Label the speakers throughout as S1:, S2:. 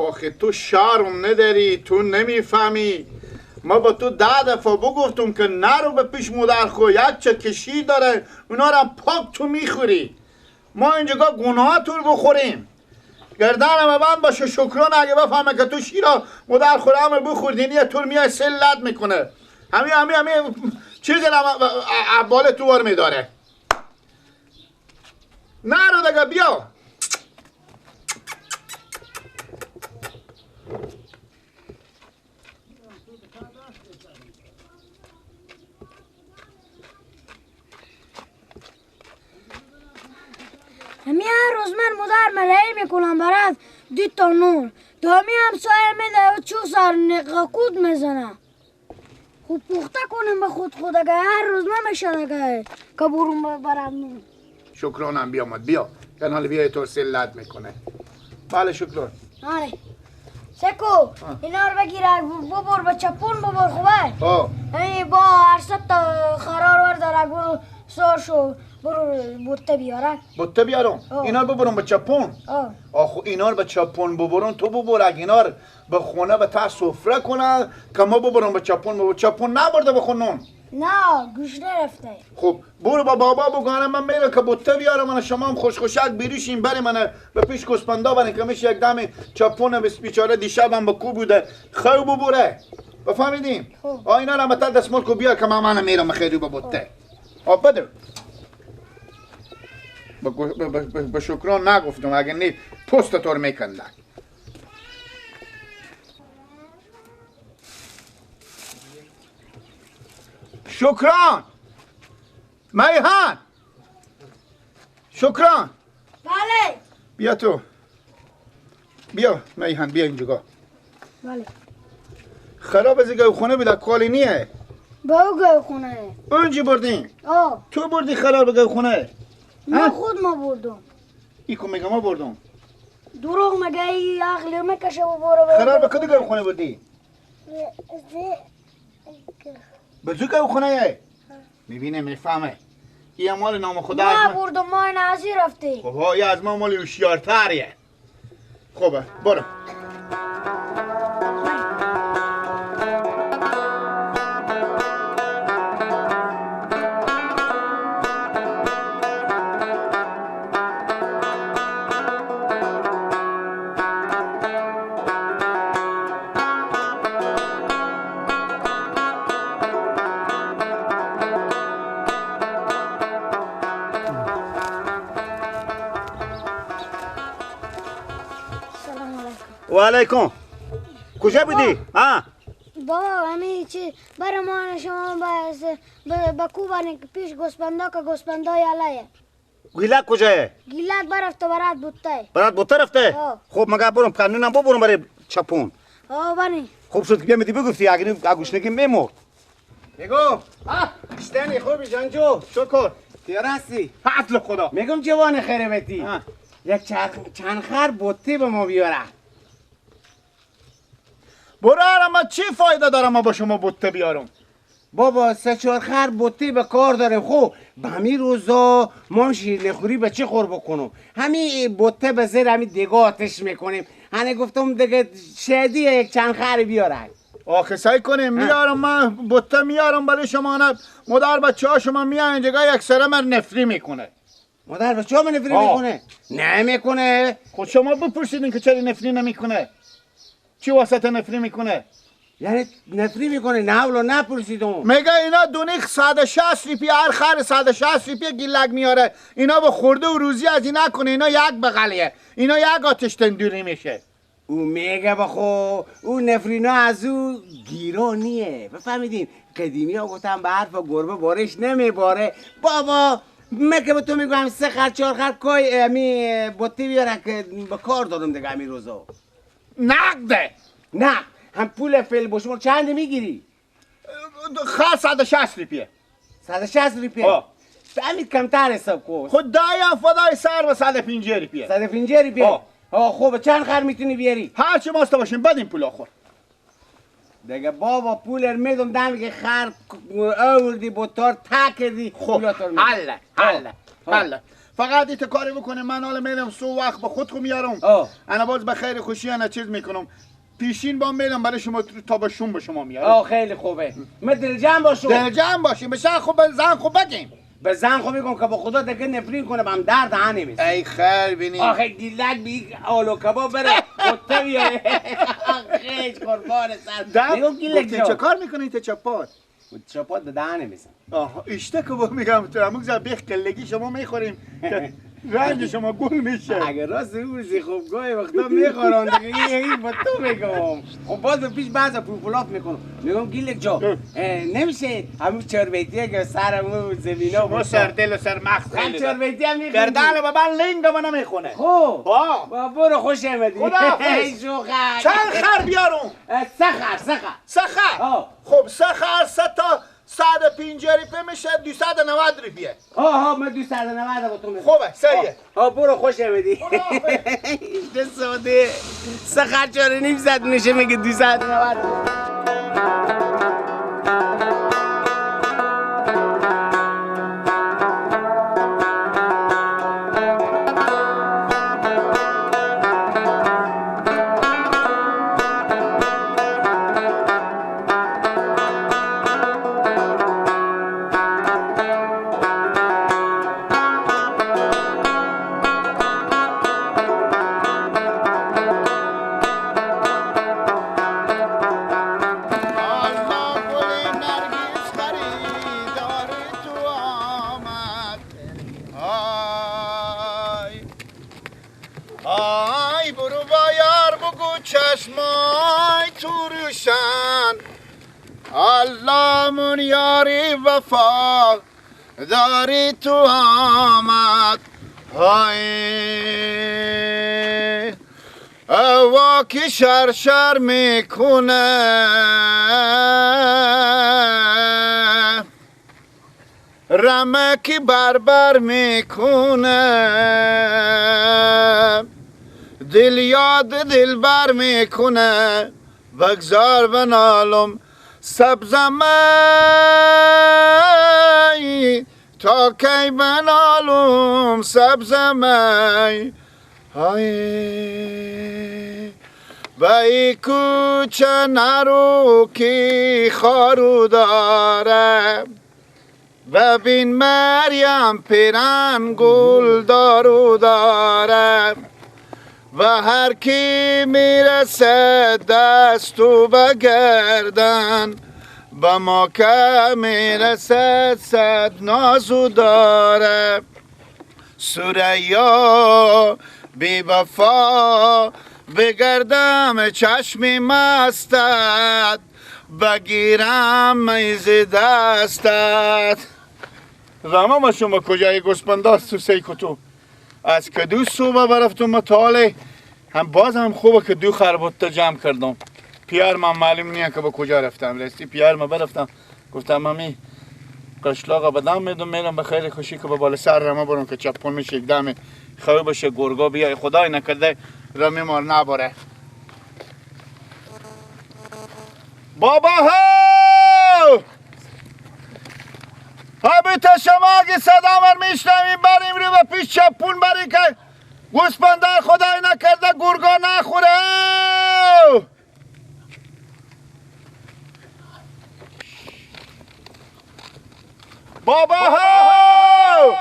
S1: آخه تو شرم نداری، تو نمیفهمی. ما با تو 10 دفعه بگفتم که نرو به پیش مادر خو، یک چه کشی داره اونا را پاک تو میخوری. ما اینجا گناه تو رو بخوریم. گردنم بند باشه شکران اگه بفهمه که تو شیرا مادر خوره همه بخوردین یه طور میای سلت میکنه. همین چیزی را بال تو ور میداره. نرو دیگه بیا.
S2: همین هر روز من مادر ملایی میکنم برات 2 تا نون دامی هم سایه میده و چو سر نقاکود میزنه. خوب پخته کنیم به خود اگه هر روز نمیشه اگه که برون برم نون.
S1: شکرانم بیامد بیا کنال بیا تو سلت میکنه. بله شکران.
S2: آره سکو اینا رو بگیره ببر به چپون ببر خوبه. همین با هر تا خرار ورداره برو ساشو برو بوته بیاره.
S1: بوته بیارم؟ اینا رو ببرم به چپون؟ آخو اینا رو به چپون ببرم تو ببر اگه اینا رو به خونه به تا سفره کنه که ما ببرم به چپون چپون نبرده بخونم.
S2: نه گوش نرفته.
S1: خب برو با بابا بگانم من میره که بوته بیارم من شما هم خوشخوشک بیریشیم بری من به پیش گسپندا برین که میشه یک دم چپون بیچاره دیشبم به کو بوده خوب ببره. بفهمیدیم؟ اینا رو متا دستمال کو بیار که من میرم خیلی به بوته. بده. به شکران نگفتم اگه نی پست تو رو میکندن. شکران میهن شکران.
S2: بله
S1: بیا تو بیا میهن بیا اینجا.
S2: بله
S1: خراب از گاو خونه بیده کالی نیه.
S2: با او گاو خونه
S1: اونجی بردین؟ تو بردی خراب گاو خونه؟
S2: من خود ما بردم.
S1: ای که میگه ما بردم.
S2: دروغ مگه ای عقلی میکشه و برو
S1: خراب کدی گاو خونه بردی؟ بزو گاو خونه میبینه میفهمه این مال نام خدا
S2: ما بردم ما این ازی رفتی.
S1: خب های از ما مال هوشیارتریه. خوبه برو. و علیکم. کجا بودی؟
S2: بابا همین چی برای ما شما با کوبانی پیش گسپندا که گسپندای علیه.
S1: گیلک کجایه؟
S2: گیلک برفته برات بوته.
S1: برات بوته رفته؟ خب مگه برم قانونم ببرم برای چپون.
S2: بانی.
S1: خوب شد که بیامدی بگفتی اگه گوشنگی میمرد.
S3: بگو اشتنی خوبی جانجو
S1: شکر.
S3: تیرستی
S1: حفل خدا.
S3: میگم جوان خیربتی یک چند خر بوته به ما بیاره.
S1: برای من چی فایده دارم ما با شما بوته بیارم؟
S3: بابا 3-4 خر بوته به کار داره. خب به همین روزا ما شیر نخوری به چه خور بکنم؟ همین بوته به زیر همین دیگه آتش میکنیم. هنه گفتم دیگه شدی یک چند خر بیاره.
S1: آخه سعی کنیم میارم من بوته میارم برای شما نه مادر بچه ها شما میان اینجا یک سره من نفری میکنه.
S3: مادر بچه ها من نفری میکنه؟ نمیکنه.
S1: خود شما بپرسیدین که چرا نفری نمیکنه؟ چی واسط نفری میکنه؟
S3: یعنی نفری میکنه نه اولو نپرسیدم.
S1: میگه اینا دونیخ 160 ریپی هر خر 160 ریپی گیلک میاره. اینا با خورده و روزی از این نکنه. اینا یک بغلیه. اینا یک آتش تندوری میشه.
S3: او میگه بخو او نفرینا از او گیرانیه. بفهمیدین قدیمی ها گفتم به حرف گربه بارش نمیباره. بابا مکه به تو میگم 3 خر 4 خر کای امی بوتی بیاره که به کار دادم دیگه امی روزا.
S1: نقده
S3: نه هم پول فیل بشمول چند میگیری؟
S1: خر 160 ریپیه.
S3: 160 ریپیه؟ فهمید کمتر حساب کن.
S1: خود دایم فدای سر و 150 ریپیه.
S3: 150 ریپیه؟ خوبه چند خر میتونی بیاری؟
S1: هر چی ماسته باشیم بدین پول آخور.
S3: دیگه بابا پول میدم دمی که خر آوردی بوتار تکردی.
S1: خب حله فقط ایت کاری بکنه من حالا میرم سو وقت به خود میارم انا باز به خیر خوشی انا چیز میکنم پیشین با میرم برای شما تا به شوم به شما میارم.
S3: خیلی خوبه. من دلجمع باشم.
S1: دلجمع باشیم. بشه خوب زن خوب بگیم.
S3: به زن خوب میگم که با خدا دیگه نفرین کنه بهم درد ها نمیشه.
S1: ای خیر بینی.
S3: آخه گیلک بی آلو کباب بره. خودت بیاره. خیلی قربان سر.
S1: میگم گیلک چه کار میکنی تو چپات؟
S3: چپات به دهن نمیزن.
S1: اشته که میگم تو همون زر بیخ کلگی شما میخوریم. رنج شما گل میشه.
S3: اگر راست روزی خوب گاهی وقتا میخورم دیگه این با تو میگم. خب باز پیش بعضا پوپولاف میکنم. میگم گیلک جا نمیشه همون چربیتیه که سرمو زمینا
S1: ما سر دل و سر مغز
S3: خیلی چربیتی هم میخونی
S1: گردن و بابا لنگ و نمیخونه.
S3: خب با برو خوش آمدی.
S1: خداحافظ. چند خر بیارم؟
S3: سه
S1: خر. خب سه خر 150 روپیه میشه 290 روپیه.
S3: من 290 با تو میخوام.
S1: خوبه سریه.
S3: برو خوش آمدی. اینجا ساده سه خر 4.5 صد میشه میگه 290.
S1: آی برو با یار بگو چشمای تو روشن الله من یاری وفا داری تو آمد های هوا که شرشر میکنه رمکی بربر میکنه دل یاد دلبر میکنه بگذار بنالم سبزمی تا کی بنالم سبزمی های بای کوچه نرو کی خارو داره ببین مریم پیرن گل دارو داره و هر کی میرسه دستو بگردن به ما که میرسه صد نازو داره سوریا بی وفا بگردم چشمی مستت بگیرم میز دستت زمان ما شما کجای گسپنداست تو سیکتو از کدو صبح برفتم مطاله هم باز هم خوبه که دو خربوطه جمع کردم پیار من معلوم نیه که با کجا رفتم راستی پیار من برفتم گفتم مامی قشلاقا بدم میدم میرم به خیر خوشی که به بالا سر رمه برم که چپون میشه یک دم خواه باشه گرگا بیای خدای نکرده رمی مار نباره بابا ها بیتا شما اگه صدا من میشنویم بریم رو به پیش چپون بری که گوسپندر خدای نکرده گرگا نخوره بابا ها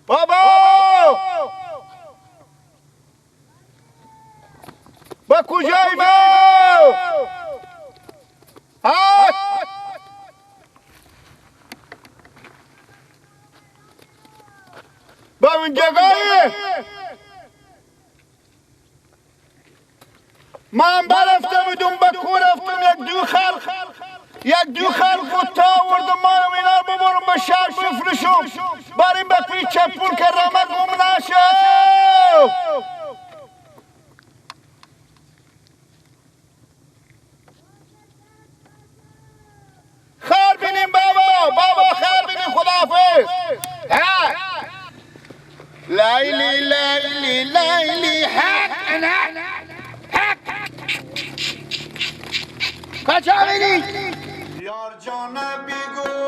S1: بابا با کجایی با با اون جگایی من برفتم بدون بکو رفتم یک دو خلق خود آوردم ما رو اینا رو ببرم به شهر بفرشم بریم به پیش چپون که رمه گم نشه خیر بینیم بابا خیر بینیم خداحافظ لیلی لیلی لیلی حق کجا میری؟ یار جان بیگو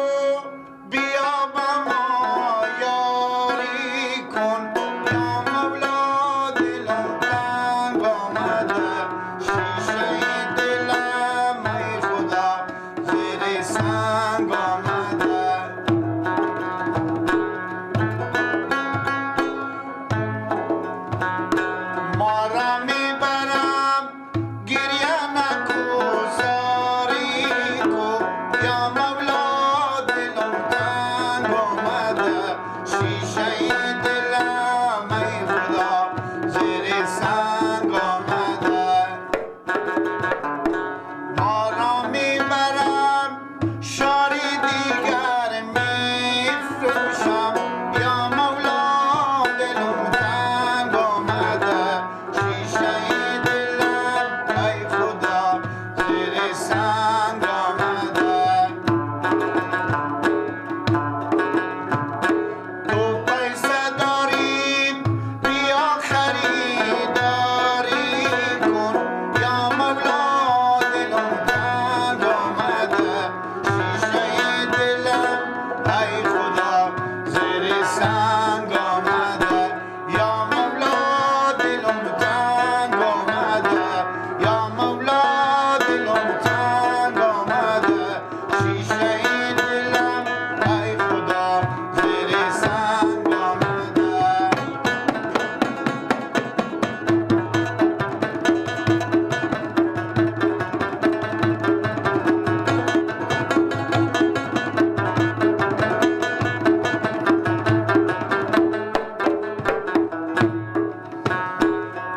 S1: زیر سنگ آمده ما را میبرم گریه نکو زاری کو یا مولا دلم تنگ آمده شیشه دلم ای خدا زیر سنگ آمده ما را میبرم شاری دیگر میفروشم یا مولا دلم تنگ آمده شیشه دلم ای خدا زیر سنگ آمده تو پیسه داری بیا خریداری کن یا مولا دلم تنگ آمده شیشه دلم ای خدا زیر سنگ آمده یا مولا دلم تنگ آمده یا مولا دلم تنگ آمده شیشه دلم ای خدا زیر سنگ آمده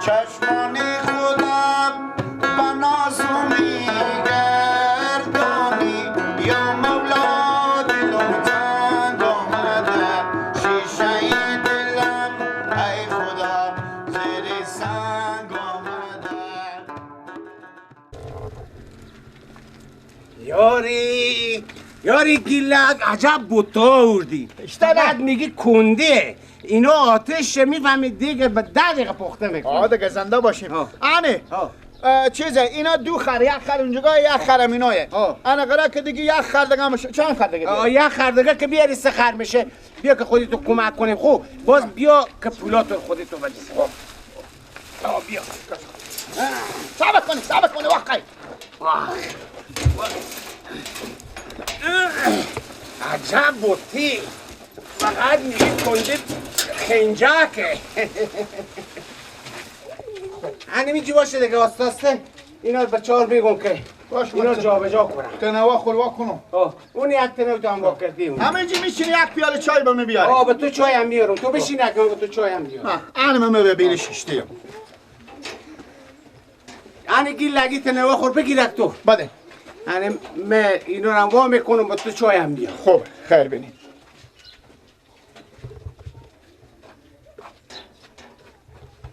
S1: چشمان خودم به نازو میگردانی یا مولا دلم تنگ آمده شیشه دلم ای خدا زیر سنگ آمده
S3: یاری گیلک عجب بوتا آوردی بعد میگی کنده اینا آتش میفهمید دیگه به 10 دقیقه پخته میکنه
S1: دیگه زنده باشیم آنه
S3: ها.
S1: چیزه اینا 2 خر، 1 خر اونجا، 1 خرم اینایه انا قرار که دیگه 1 خر دیگه میشه. چند خر دیگه؟
S3: 1 خر دیگه که بیاری 3 خر میشه. بیا که خودتو کمک کنیم. خب باز بیا که پولاتو خودتو بدی. خب بیا
S1: صبر کنی واقعی
S3: عجب بوتی فقط میگی کنده خنجاکه همینجی باشه دیگه آستاسته اینا به 4 میگم که اینا جا به جا کنم
S1: تنوا خوروا کنم
S3: اون یک تنو تو هم با کردی اون
S1: همه جی میشینی 1 پیاله چای به من بیاری
S3: به تو چای هم بیارم تو بشین نکنم به تو چای هم بیارم
S1: انا من ببینی ششتیم
S3: یعنی گیل لگی تنوا خور بگیرک تو
S1: بده
S3: یعنی من اینا رو وا میکنم با تو چای هم بیارم
S1: خوب خیر بینی